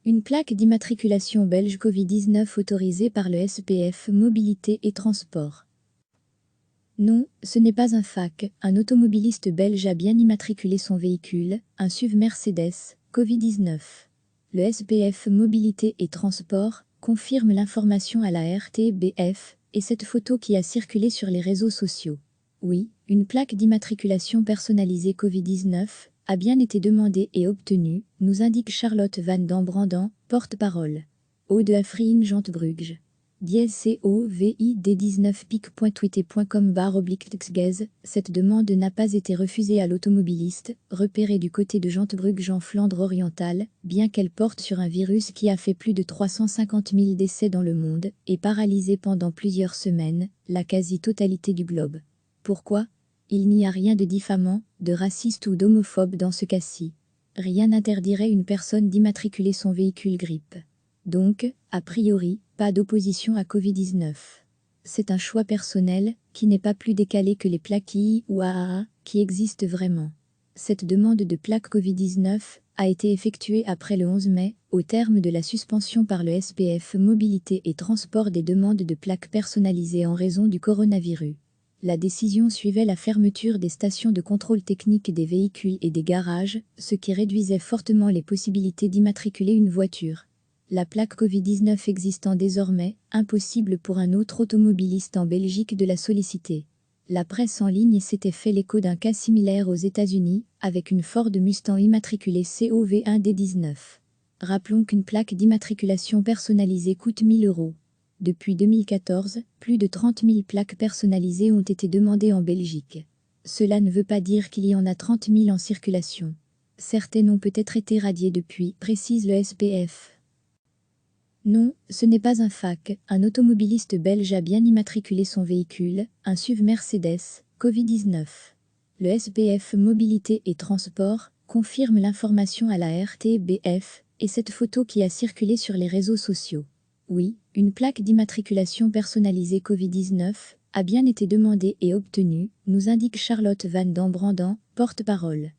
Une plaque d'immatriculation belge Covid-19 autorisée par le SPF Mobilité et Transport. Non, ce n'est pas un FAQ, un automobiliste belge a bien immatriculé son véhicule, un SUV Mercedes, Covid-19. Le SPF Mobilité et Transport confirme l'information à la RTBF et cette photo qui a circulé sur les réseaux sociaux. Oui, une plaque d'immatriculation personnalisée Covid-19 a bien été demandée et obtenue, nous indique Charlotte Van Dambrandan, porte-parole. Aude Afrine Gentbrugge. COVID-19pic.twitter.com/xgez, cette demande n'a pas été refusée à l'automobiliste, repéré du côté de Gentbrugge en Flandre orientale, bien qu'elle porte sur un virus qui a fait plus de 350 000 décès dans le monde et paralysé pendant plusieurs semaines la quasi-totalité du globe. Pourquoi ? Il n'y a rien de diffamant, de raciste ou d'homophobe dans ce cas-ci. Rien n'interdirait une personne d'immatriculer son véhicule grippe. Donc, a priori, pas d'opposition à Covid-19. C'est un choix personnel, qui n'est pas plus décalé que les plaques II ou AAA, qui existent vraiment. Cette demande de plaque Covid-19 a été effectuée après le 11 mai, au terme de la suspension par le SPF Mobilité et Transport des demandes de plaques personnalisées en raison du coronavirus. La décision suivait la fermeture des stations de contrôle technique des véhicules et des garages, ce qui réduisait fortement les possibilités d'immatriculer une voiture. La plaque Covid-19 existant désormais, impossible pour un autre automobiliste en Belgique de la solliciter. La presse en ligne s'était fait l'écho d'un cas similaire aux États-Unis, avec une Ford Mustang immatriculée COV1D19. Rappelons qu'une plaque d'immatriculation personnalisée coûte 1 000 €. Depuis 2014, plus de 30 000 plaques personnalisées ont été demandées en Belgique. Cela ne veut pas dire qu'il y en a 30 000 en circulation. Certaines ont peut-être été radiées depuis, précise le SPF. Non, ce n'est pas un FAQ, un automobiliste belge a bien immatriculé son véhicule, un SUV Mercedes, Covid-19. Le SPF Mobilité et Transport confirme l'information à la RTBF et cette photo qui a circulé sur les réseaux sociaux. Oui, une plaque d'immatriculation personnalisée Covid-19 a bien été demandée et obtenue, nous indique Charlotte Van Dambrandan, porte-parole.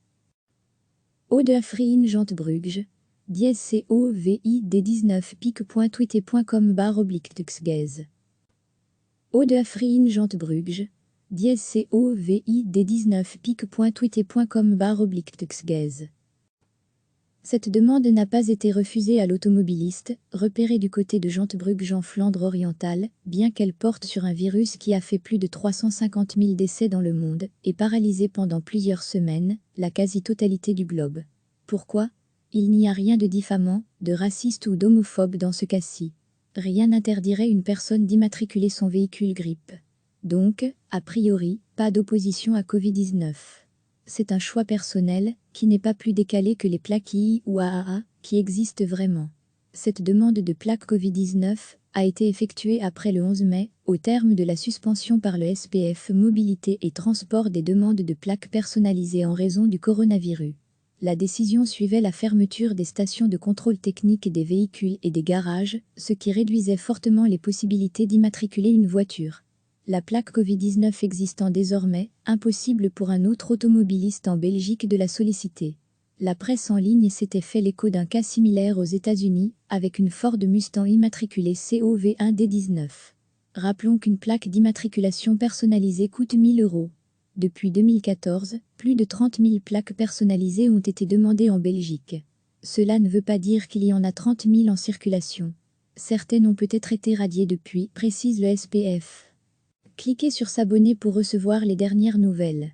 Aude Afrine Gentbrugge. COVID-19pic.twitter.com/xgez. Aude Afrine Gentbrugge. COVID-19pic.twitter.com/xgez. Cette demande n'a pas été refusée à l'automobiliste, repéré du côté de Gentbrugge en Flandre orientale, bien qu'elle porte sur un virus qui a fait plus de 350 000 décès dans le monde et paralysé pendant plusieurs semaines la quasi-totalité du globe. Pourquoi ? Il n'y a rien de diffamant, de raciste ou d'homophobe dans ce cas-ci. Rien n'interdirait une personne d'immatriculer son véhicule grippe. Donc, a priori, pas d'opposition à Covid-19. C'est un choix personnel, qui n'est pas plus décalé que les plaques II ou AAA, qui existent vraiment. Cette demande de plaque Covid-19 a été effectuée après le 11 mai, au terme de la suspension par le SPF Mobilité et Transport des demandes de plaques personnalisées en raison du coronavirus. La décision suivait la fermeture des stations de contrôle technique des véhicules et des garages, ce qui réduisait fortement les possibilités d'immatriculer une voiture. La plaque Covid-19 existant désormais, impossible pour un autre automobiliste en Belgique de la solliciter. La presse en ligne s'était fait l'écho d'un cas similaire aux États-Unis, avec une Ford Mustang immatriculée COV1D19. Rappelons qu'une plaque d'immatriculation personnalisée coûte 1 000 €. Depuis 2014, plus de 30 000 plaques personnalisées ont été demandées en Belgique. Cela ne veut pas dire qu'il y en a 30 000 en circulation. Certaines ont peut-être été radiées depuis, précise le SPF. Cliquez sur s'abonner pour recevoir les dernières nouvelles.